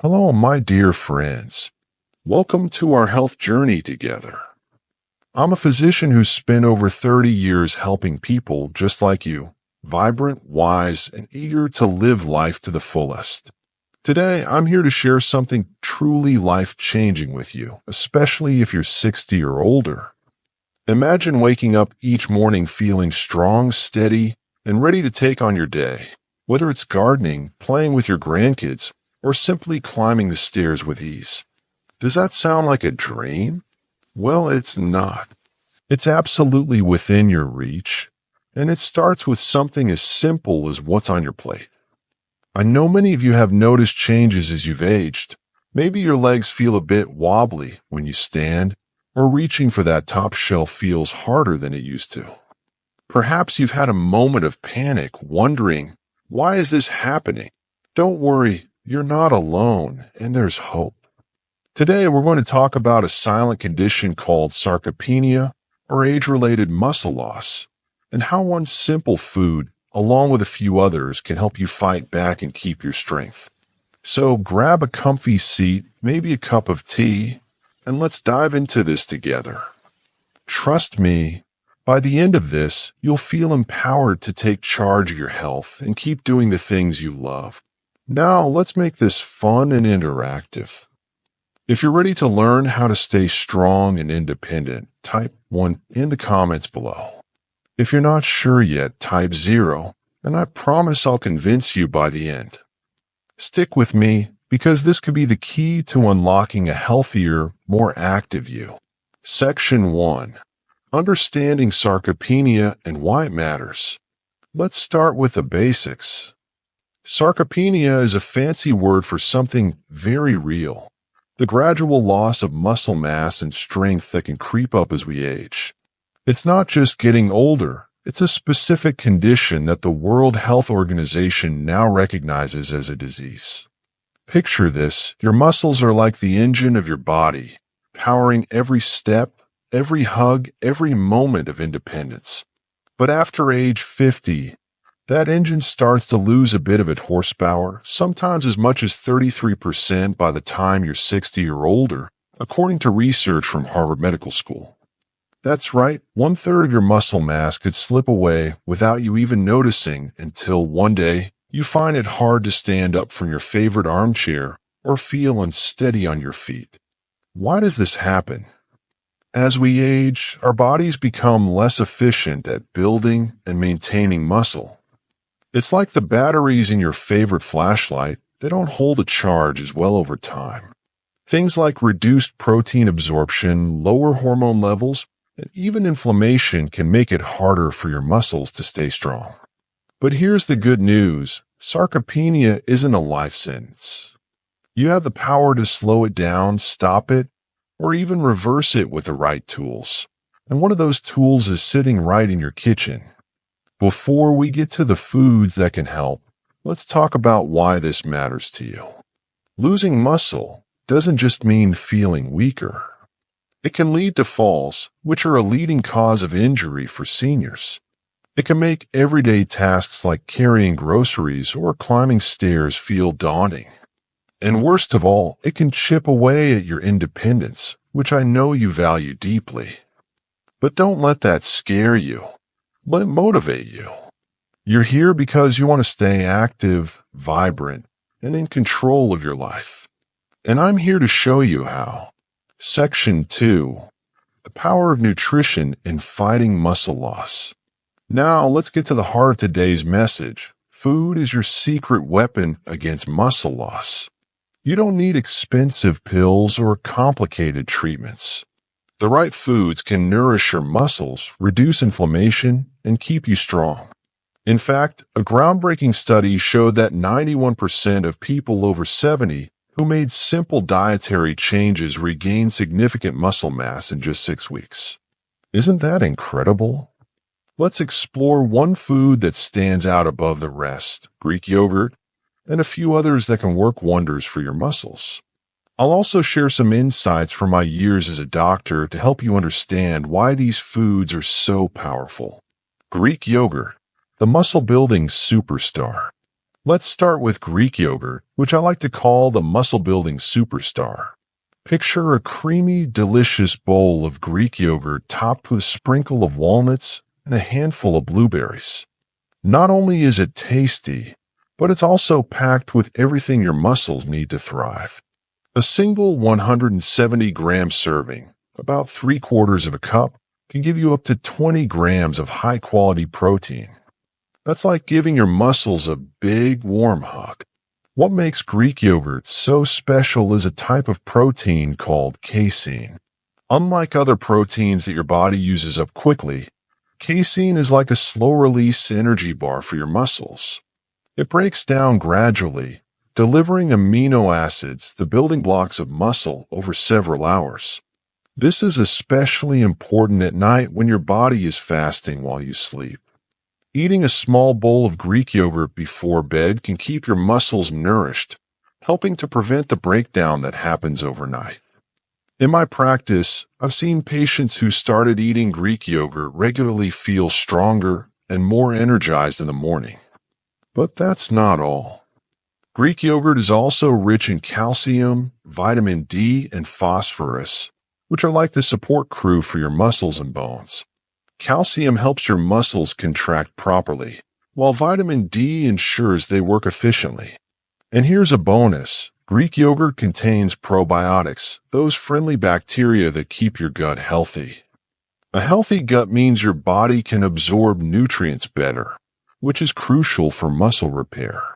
Hello, my dear friends. Welcome to our health journey together. I'm a physician who's spent over 30 years helping people just like you, vibrant, wise, and eager to live life to the fullest. Today, I'm here to share something truly life-changing with you, especially if you're 60 or older. Imagine waking up each morning feeling strong, steady, and ready to take on your day. Whether it's gardening, playing with your grandkids, or simply climbing the stairs with ease. Does that sound like a dream? Well, it's not. It's absolutely within your reach, and it starts with something as simple as what's on your plate. I know many of you have noticed changes as you've aged. Maybe your legs feel a bit wobbly when you stand, or reaching for that top shelf feels harder than it used to. Perhaps you've had a moment of panic, wondering, why is this happening? Don't worry. You're not alone, and there's hope. Today, we're going to talk about a silent condition called sarcopenia, or age-related muscle loss, and how one simple food, along with a few others, can help you fight back and keep your strength. So grab a comfy seat, maybe a cup of tea, and let's dive into this together. Trust me, by the end of this, you'll feel empowered to take charge of your health and keep doing the things you love. Now, let's make this fun and interactive. If you're ready to learn how to stay strong and independent, type 1 in the comments below. If you're not sure yet, type 0, and I promise I'll convince you by the end. Stick with me, because this could be the key to unlocking a healthier, more active you. Section 1. Understanding sarcopenia and why it matters. Let's start with the basics. Sarcopenia is a fancy word for something very real, the gradual loss of muscle mass and strength that can creep up as we age. It's not just getting older, it's a specific condition that the World Health Organization now recognizes as a disease. Picture this, your muscles are like the engine of your body, powering every step, every hug, every moment of independence. But after age 50, that engine starts to lose a bit of its horsepower, sometimes as much as 33% by the time you're 60 or older, according to research from Harvard Medical School. That's right, 1/3 of your muscle mass could slip away without you even noticing until one day you find it hard to stand up from your favorite armchair or feel unsteady on your feet. Why does this happen? As we age, our bodies become less efficient at building and maintaining muscle. It's like the batteries in your favorite flashlight, they don't hold a charge as well over time. Things like reduced protein absorption, lower hormone levels, and even inflammation can make it harder for your muscles to stay strong. But here's the good news, sarcopenia isn't a life sentence. You have the power to slow it down, stop it, or even reverse it with the right tools. And one of those tools is sitting right in your kitchen. Before we get to the foods that can help, let's talk about why this matters to you. Losing muscle doesn't just mean feeling weaker. It can lead to falls, which are a leading cause of injury for seniors. It can make everyday tasks like carrying groceries or climbing stairs feel daunting. And worst of all, it can chip away at your independence, which I know you value deeply. But don't let that scare you. Let it motivate you. You're here because you want to stay active, vibrant, and in control of your life. And I'm here to show you how. Section 2. The power of nutrition in fighting muscle loss. Now, let's get to the heart of today's message. Food is your secret weapon against muscle loss. You don't need expensive pills or complicated treatments. The right foods can nourish your muscles, reduce inflammation, and keep you strong. In fact, a groundbreaking study showed that 91% of people over 70 who made simple dietary changes regained significant muscle mass in just 6 weeks. Isn't that incredible? Let's explore one food that stands out above the rest, Greek yogurt, and a few others that can work wonders for your muscles. I'll also share some insights from my years as a doctor to help you understand why these foods are so powerful. Greek yogurt, the muscle-building superstar. Let's start with Greek yogurt, which I like to call the muscle-building superstar. Picture a creamy, delicious bowl of Greek yogurt topped with a sprinkle of walnuts and a handful of blueberries. Not only is it tasty, but it's also packed with everything your muscles need to thrive. A single 170-gram serving, about 3/4 of a cup, can give you up to 20 grams of high-quality protein. That's like giving your muscles a big, warm hug. What makes Greek yogurt so special is a type of protein called casein. Unlike other proteins that your body uses up quickly, casein is like a slow-release energy bar for your muscles. It breaks down gradually, delivering amino acids, the building blocks of muscle, over several hours. This is especially important at night when your body is fasting while you sleep. Eating a small bowl of Greek yogurt before bed can keep your muscles nourished, helping to prevent the breakdown that happens overnight. In my practice, I've seen patients who started eating Greek yogurt regularly feel stronger and more energized in the morning. But that's not all. Greek yogurt is also rich in calcium, vitamin D, and phosphorus, which are like the support crew for your muscles and bones. Calcium helps your muscles contract properly, while vitamin D ensures they work efficiently. And here's a bonus. Greek yogurt contains probiotics, those friendly bacteria that keep your gut healthy. A healthy gut means your body can absorb nutrients better, which is crucial for muscle repair.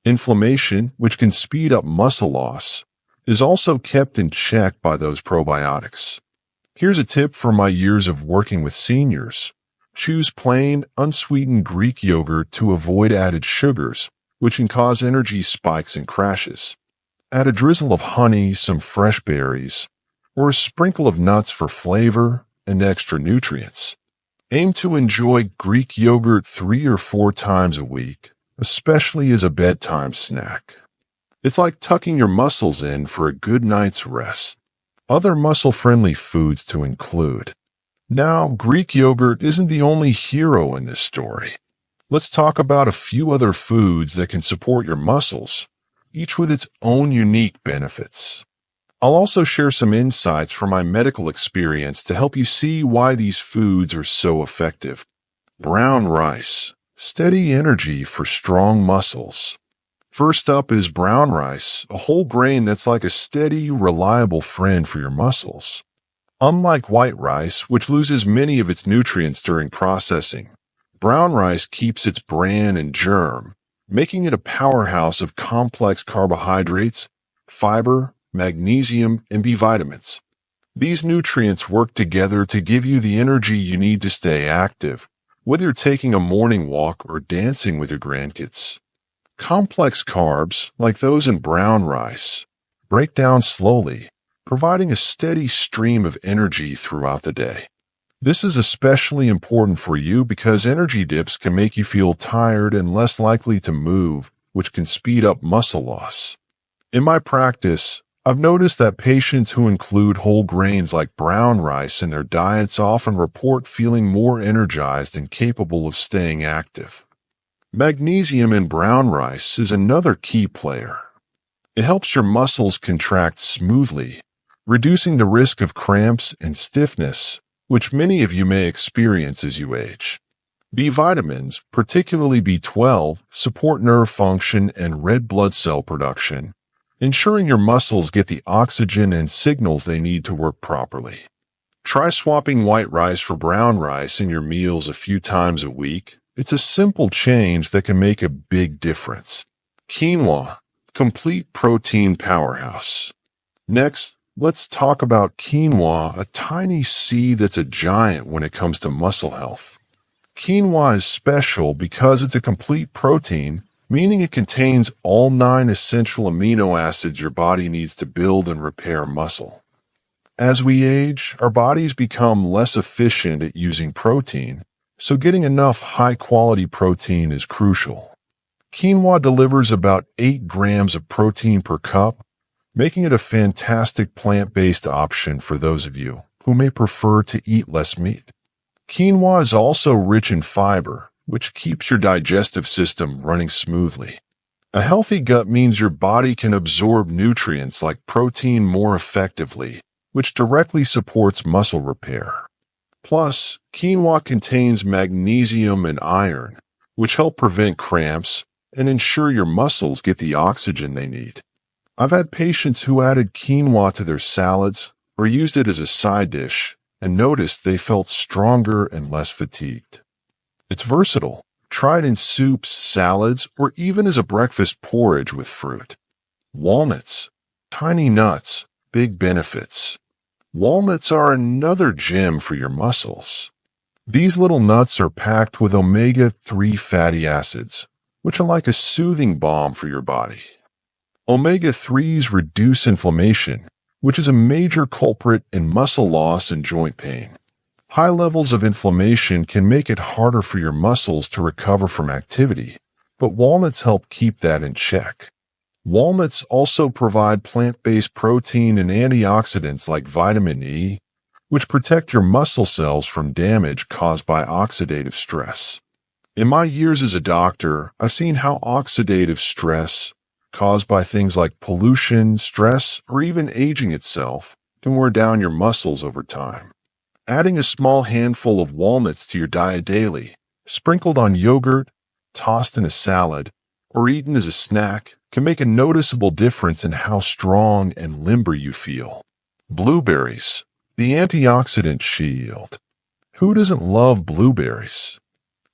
Inflammation, which can speed up muscle loss, is also kept in check by those probiotics. Here's a tip from my years of working with seniors. Choose plain, unsweetened Greek yogurt to avoid added sugars, which can cause energy spikes and crashes. Add a drizzle of honey, some fresh berries, or a sprinkle of nuts for flavor and extra nutrients. Aim to enjoy Greek yogurt 3 or 4 times a week, especially as a bedtime snack. It's like tucking your muscles in for a good night's rest. Other muscle-friendly foods to include. Now, Greek yogurt isn't the only hero in this story. Let's talk about a few other foods that can support your muscles, each with its own unique benefits. I'll also share some insights from my medical experience to help you see why these foods are so effective. Brown rice, steady energy for strong muscles. First up is brown rice, a whole grain that's like a steady, reliable friend for your muscles. Unlike white rice, which loses many of its nutrients during processing, brown rice keeps its bran and germ, making it a powerhouse of complex carbohydrates, fiber, magnesium, and B vitamins. These nutrients work together to give you the energy you need to stay active, whether you're taking a morning walk or dancing with your grandkids. Complex carbs, like those in brown rice, break down slowly, providing a steady stream of energy throughout the day. This is especially important for you because energy dips can make you feel tired and less likely to move, which can speed up muscle loss. In my practice, I've noticed that patients who include whole grains like brown rice in their diets often report feeling more energized and capable of staying active. Magnesium in brown rice is another key player. It helps your muscles contract smoothly, reducing the risk of cramps and stiffness, which many of you may experience as you age. B vitamins, particularly B12, support nerve function and red blood cell production, ensuring your muscles get the oxygen and signals they need to work properly. Try swapping white rice for brown rice in your meals a few times a week. It's a simple change that can make a big difference. Quinoa, complete protein powerhouse. Next, let's talk about quinoa, a tiny seed that's a giant when it comes to muscle health. Quinoa is special because it's a complete protein, meaning it contains all 9 essential amino acids your body needs to build and repair muscle. As we age, our bodies become less efficient at using protein, so getting enough high-quality protein is crucial. Quinoa delivers about 8 grams of protein per cup, making it a fantastic plant-based option for those of you who may prefer to eat less meat. Quinoa is also rich in fiber, which keeps your digestive system running smoothly. A healthy gut means your body can absorb nutrients like protein more effectively, which directly supports muscle repair. Plus, quinoa contains magnesium and iron, which help prevent cramps and ensure your muscles get the oxygen they need. I've had patients who added quinoa to their salads or used it as a side dish and noticed they felt stronger and less fatigued. It's versatile. Try it in soups, salads, or even as a breakfast porridge with fruit. Walnuts. Tiny nuts, big benefits. Walnuts are another gem for your muscles. These little nuts are packed with omega-3 fatty acids, which are like a soothing balm for your body. Omega-3s reduce inflammation, which is a major culprit in muscle loss and joint pain. High levels of inflammation can make it harder for your muscles to recover from activity, but walnuts help keep that in check. Walnuts also provide plant-based protein and antioxidants like vitamin E, which protect your muscle cells from damage caused by oxidative stress. In my years as a doctor, I've seen how oxidative stress, caused by things like pollution, stress, or even aging itself, can wear down your muscles over time. Adding a small handful of walnuts to your diet daily, sprinkled on yogurt, tossed in a salad, or eaten as a snack, can make a noticeable difference in how strong and limber you feel. Blueberries, the antioxidant shield. Who doesn't love blueberries?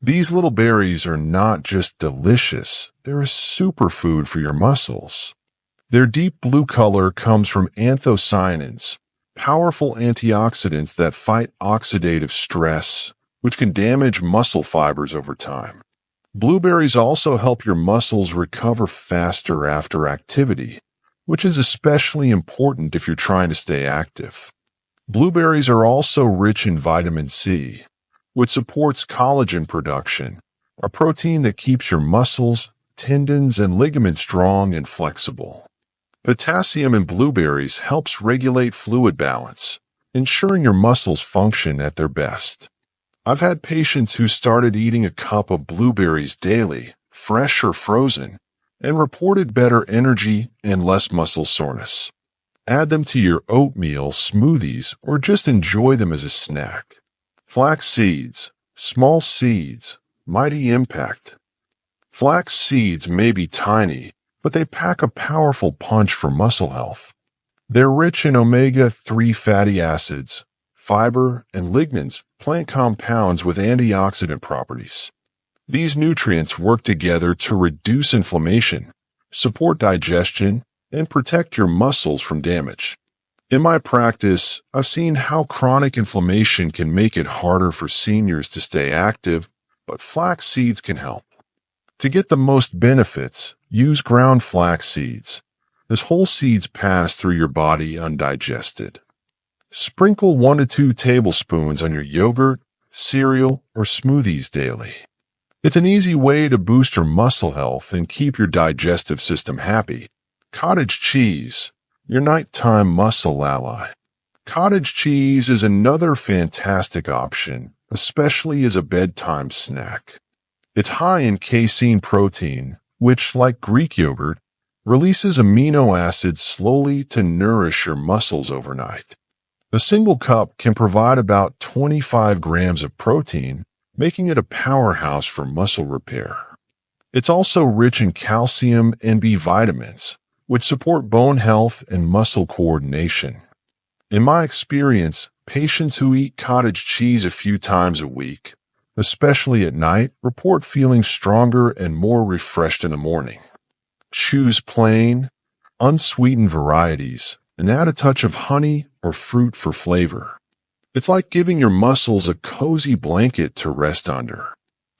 These little berries are not just delicious, they're a superfood for your muscles. Their deep blue color comes from anthocyanins, powerful antioxidants that fight oxidative stress, which can damage muscle fibers over time. Blueberries also help your muscles recover faster after activity, which is especially important if you're trying to stay active. Blueberries are also rich in vitamin C, which supports collagen production, a protein that keeps your muscles, tendons, and ligaments strong and flexible. Potassium in blueberries helps regulate fluid balance, ensuring your muscles function at their best. I've had patients who started eating a cup of blueberries daily, fresh or frozen, and reported better energy and less muscle soreness. Add them to your oatmeal, smoothies, or just enjoy them as a snack. Flax seeds, small seeds, mighty impact. Flax seeds may be tiny, but they pack a powerful punch for muscle health. They're rich in omega-3 fatty acids, fiber, and lignans, plant compounds with antioxidant properties. These nutrients work together to reduce inflammation, support digestion, and protect your muscles from damage. In my practice, I've seen how chronic inflammation can make it harder for seniors to stay active, but flax seeds can help. To get the most benefits, use ground flax seeds, as whole seeds pass through your body undigested. Sprinkle 1 to 2 tablespoons on your yogurt, cereal, or smoothies daily. It's an easy way to boost your muscle health and keep your digestive system happy. Cottage cheese, your nighttime muscle ally. Cottage cheese is another fantastic option, especially as a bedtime snack. It's high in casein protein, which, like Greek yogurt, releases amino acids slowly to nourish your muscles overnight. A single cup can provide about 25 grams of protein, making it a powerhouse for muscle repair. It's also rich in calcium and B vitamins, which support bone health and muscle coordination. In my experience, patients who eat cottage cheese a few times a week, especially at night, report feeling stronger and more refreshed in the morning. Choose plain, unsweetened varieties and add a touch of honey or fruit for flavor. It's like giving your muscles a cozy blanket to rest under.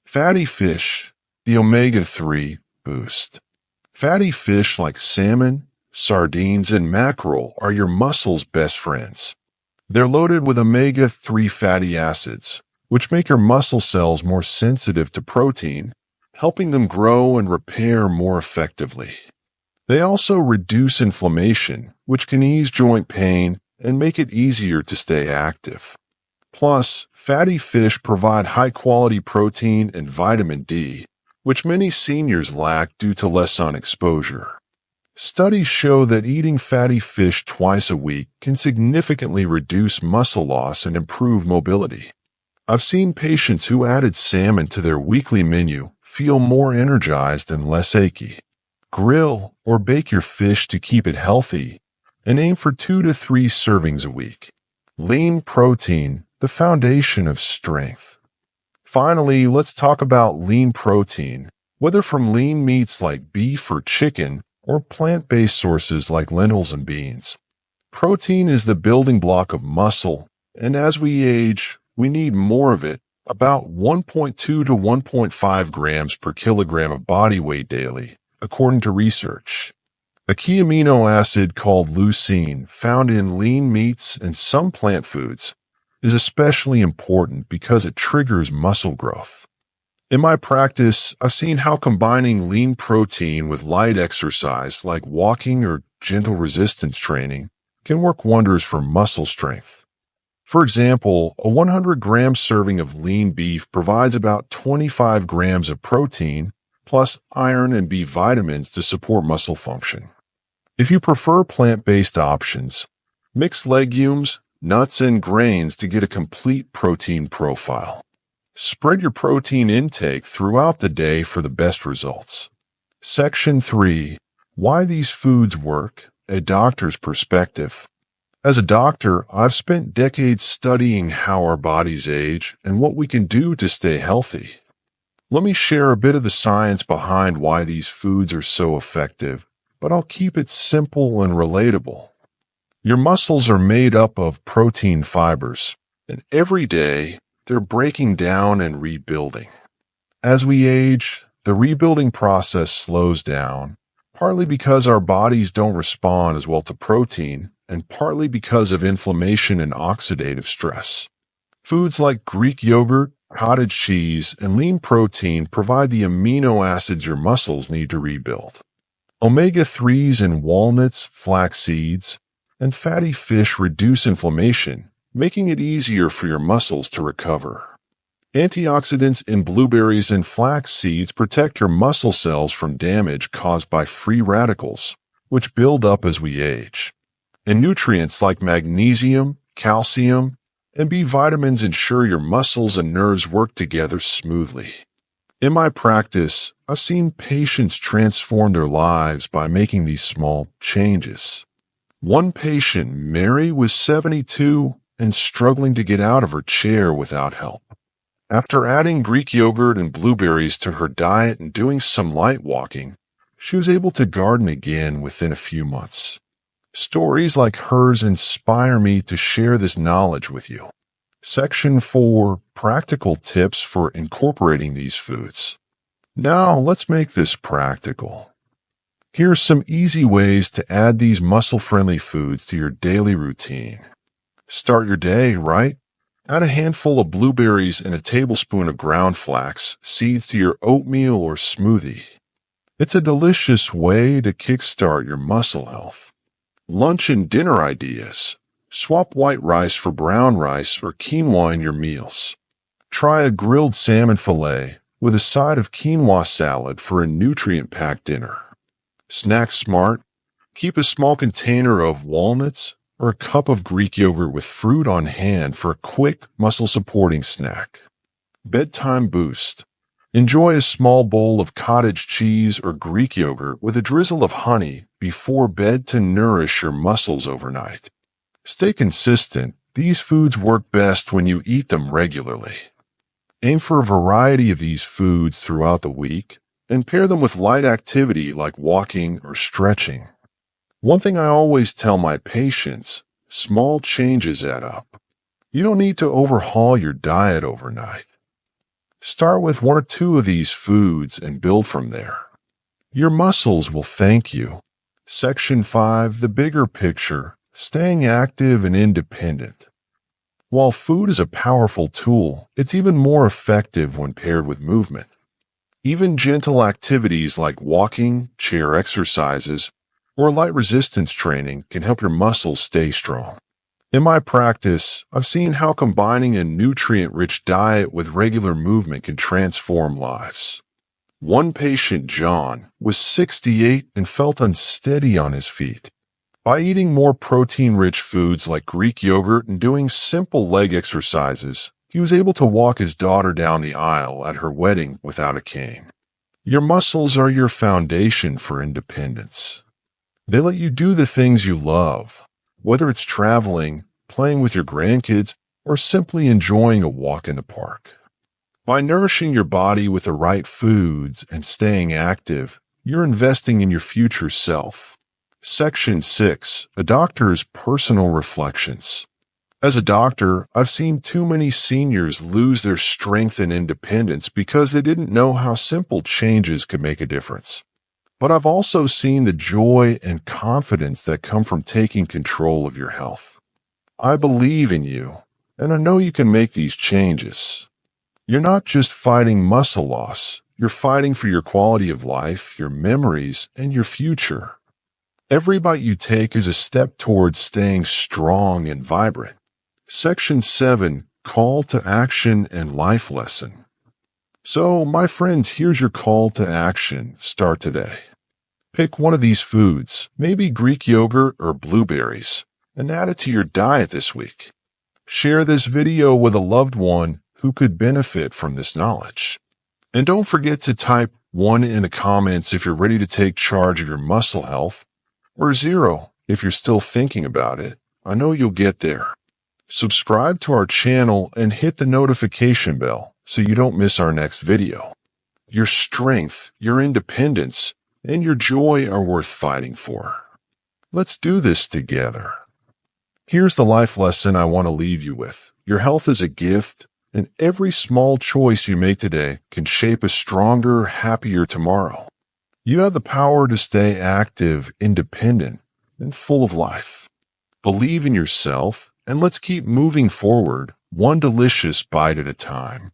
Fatty fish, the omega-3 boost. Fatty fish like salmon, sardines, and mackerel are your muscles' best friends. They're loaded with omega-3 fatty acids, which make your muscle cells more sensitive to protein, helping them grow and repair more effectively. They also reduce inflammation, which can ease joint pain and make it easier to stay active. Plus, fatty fish provide high-quality protein and vitamin D, which many seniors lack due to less sun exposure. Studies show that eating fatty fish twice a week can significantly reduce muscle loss and improve mobility. I've seen patients who added salmon to their weekly menu feel more energized and less achy. Grill or bake your fish to keep it healthy, and aim for 2 to 3 servings a week. Lean protein, the foundation of strength. Finally, let's talk about lean protein, whether from lean meats like beef or chicken, or plant-based sources like lentils and beans. Protein is the building block of muscle, and as we age, we need more of it, about 1.2 to 1.5 grams per kilogram of body weight daily, according to research. A key amino acid called leucine, found in lean meats and some plant foods, is especially important because it triggers muscle growth. In my practice, I've seen how combining lean protein with light exercise like walking or gentle resistance training can work wonders for muscle strength. For example, a 100-gram serving of lean beef provides about 25 grams of protein, plus iron and B vitamins to support muscle function. If you prefer plant-based options, mix legumes, nuts, and grains to get a complete protein profile. Spread your protein intake throughout the day for the best results. Section 3. Why these foods work, a doctor's perspective. As a doctor, I've spent decades studying how our bodies age and what we can do to stay healthy. Let me share a bit of the science behind why these foods are so effective, but I'll keep it simple and relatable. Your muscles are made up of protein fibers, and every day they're breaking down and rebuilding. As we age, the rebuilding process slows down, partly because our bodies don't respond as well to protein, and partly because of inflammation and oxidative stress. Foods like Greek yogurt, cottage cheese, and lean protein provide the amino acids your muscles need to rebuild. Omega-3s in walnuts, flax seeds, and fatty fish reduce inflammation, making it easier for your muscles to recover. Antioxidants in blueberries and flax seeds protect your muscle cells from damage caused by free radicals, which build up as we age. And nutrients like magnesium, calcium, and B vitamins ensure your muscles and nerves work together smoothly. In my practice, I've seen patients transform their lives by making these small changes. One patient, Mary, was 72 and struggling to get out of her chair without help. After adding Greek yogurt and blueberries to her diet and doing some light walking, she was able to garden again within a few months. Stories like hers inspire me to share this knowledge with you. Section 4. Practical tips for incorporating these foods. Now, let's make this practical. Here are some easy ways to add these muscle-friendly foods to your daily routine. Start your day, right? Add a handful of blueberries and a tablespoon of ground flax seeds to your oatmeal or smoothie. It's a delicious way to kickstart your muscle health. Lunch and dinner ideas. Swap white rice for brown rice or quinoa in your meals. Try a grilled salmon fillet with a side of quinoa salad for a nutrient-packed dinner. Snack smart. Keep a small container of walnuts or a cup of Greek yogurt with fruit on hand for a quick, muscle-supporting snack. Bedtime boost. Enjoy a small bowl of cottage cheese or Greek yogurt with a drizzle of honey before bed to nourish your muscles overnight. Stay consistent. These foods work best when you eat them regularly. Aim for a variety of these foods throughout the week and pair them with light activity like walking or stretching. One thing I always tell my patients, small changes add up. You don't need to overhaul your diet overnight. Start with 1 or 2 of these foods and build from there. Your muscles will thank you. Section 5. The bigger picture. Staying active and independent. While food is a powerful tool, it's even more effective when paired with movement. Even gentle activities like walking, chair exercises, or light resistance training can help your muscles stay strong. In my practice, I've seen how combining a nutrient-rich diet with regular movement can transform lives. One patient, John, was 68 and felt unsteady on his feet. By eating more protein-rich foods like Greek yogurt and doing simple leg exercises, he was able to walk his daughter down the aisle at her wedding without a cane. Your muscles are your foundation for independence. They let you do the things you love, whether it's traveling, playing with your grandkids, or simply enjoying a walk in the park. By nourishing your body with the right foods and staying active, you're investing in your future self. Section 6. A Doctor's Personal Reflections. As a doctor, I've seen too many seniors lose their strength and independence because they didn't know how simple changes could make a difference. But I've also seen the joy and confidence that come from taking control of your health. I believe in you, and I know you can make these changes. You're not just fighting muscle loss, you're fighting for your quality of life, your memories, and your future. Every bite you take is a step towards staying strong and vibrant. Section 7. Call to Action and Life Lesson. So, my friends, here's your call to action. Start today. Pick one of these foods, maybe Greek yogurt or blueberries, and add it to your diet this week. Share this video with a loved one who could benefit from this knowledge. And don't forget to type 1 in the comments if you're ready to take charge of your muscle health, or 0 if you're still thinking about it. I know you'll get there. Subscribe to our channel and hit the notification bell so you don't miss our next video. Your strength, your independence, and your joy are worth fighting for. Let's do this together. Here's the life lesson I want to leave you with. Your health is a gift, and every small choice you make today can shape a stronger, happier tomorrow. You have the power to stay active, independent, and full of life. Believe in yourself, and let's keep moving forward, one delicious bite at a time.